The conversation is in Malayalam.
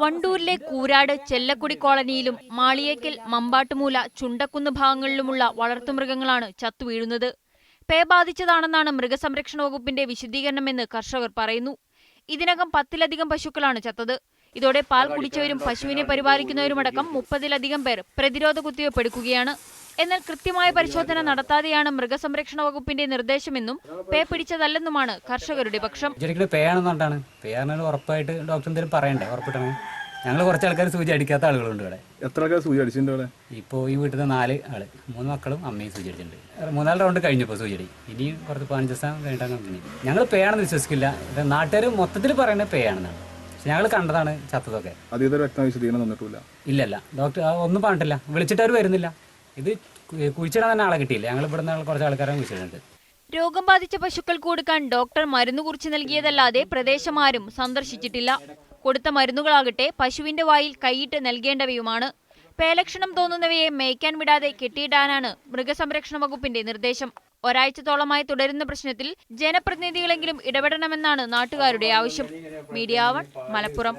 വണ്ടൂരിലെ കൂരാട് ചെല്ലക്കുടി കോളനിയിലും മാളിയേക്കൽ മമ്പാട്ടുമൂല ചുണ്ടക്കുന്ന് ഭാഗങ്ങളിലുമുള്ള വളർത്തുമൃഗങ്ങളാണ് ചത്തുവീഴുന്നത്. പേ ബാധിച്ചതാണെന്നാണ് മൃഗസംരക്ഷണ വകുപ്പിന്റെ വിശദീകരണമെന്ന് കർഷകർ പറയുന്നു. ഇതിനകം 10-ലധികം പശുക്കളാണ് ചത്തത്. ഇതോടെ പാൽ കുടിച്ചവരും പശുവിനെ പരിപാലിക്കുന്നവരുമടക്കം 30-ലധികം പേർ പ്രതിരോധ കുത്തിവയ്പ് എടുക്കുകയാണ്. എന്നാൽ കൃത്യമായ പരിശോധന നടത്താതെയാണ് മൃഗസംരക്ഷണ വകുപ്പിന്റെ നിർദ്ദേശമെന്നും പേ പിടിച്ചതല്ലെന്നുമാണ് കർഷകരുടെ പക്ഷം. ഉറപ്പായിട്ട് ഡോക്ടർ എന്തെങ്കിലും പറയണ്ടേ? ഉറപ്പിട്ടാണ്. ഞങ്ങൾ കുറച്ച് ആൾക്കാർ സൂചി അടിക്കാത്ത ആളുകളുണ്ട് ഇവിടെ. എത്ര ആൾക്കാർ സൂചി അടിച്ചിട്ടുണ്ട്? ഇപ്പോൾ ഈ വീട്ടിൽ 4 ആള്, 3 മക്കളും അമ്മയും സൂചി അടിച്ചിട്ടുണ്ട്. 4 റൗണ്ട് കഴിഞ്ഞപ്പോൾ സൂചി അടി. ഇനി കുറച്ച് 15 ദിവസം കഴിഞ്ഞിട്ടാണ് കമ്പനി. ഞങ്ങൾ പേ ആണെന്ന് വിശ്വസിക്കില്ല. നാട്ടുകാർ മൊത്തത്തിൽ പറയുന്നത് പേ ആണെന്നാണ്. പക്ഷെ ഞങ്ങൾ കണ്ടതാണ് ചത്തതൊക്കെ. ഇല്ലല്ല, ഡോക്ടർ ഒന്നും പറഞ്ഞിട്ടില്ല. വിളിച്ചിട്ട് അവർ വരുന്നില്ല. ഇത് കുഴിച്ചിടാൻ തന്നെ ആളെ കിട്ടിയില്ല. ഞങ്ങൾ ഇവിടെ നിന്ന് കുറച്ച് ആൾക്കാരെ കുഴിച്ചിട്ടുണ്ട്. രോഗം ബാധിച്ച പശുക്കൾക്ക് കൊടുക്കാൻ ഡോക്ടർ മരുന്ന് കുറിച്ച് നൽകിയതല്ലാതെ പ്രദേശം ആരും സന്ദർശിച്ചിട്ടില്ല. കൊടുത്ത മരുന്നുകളാകട്ടെ പശുവിന്റെ വായിൽ കൈയിട്ട് നൽകേണ്ടവയുമാണ്. പേലക്ഷണം തോന്നുന്നവയെ മേയ്ക്കാൻ വിടാതെ കെട്ടിയിടാനാണ് മൃഗസംരക്ഷണ വകുപ്പിന്റെ നിർദ്ദേശം. ഒരാഴ്ചത്തോളമായി തുടരുന്ന പ്രശ്നത്തിൽ ജനപ്രതിനിധികളെങ്കിലും ഇടപെടണമെന്നാണ് നാട്ടുകാരുടെ ആവശ്യം. മീഡിയ 1 മലപ്പുറം.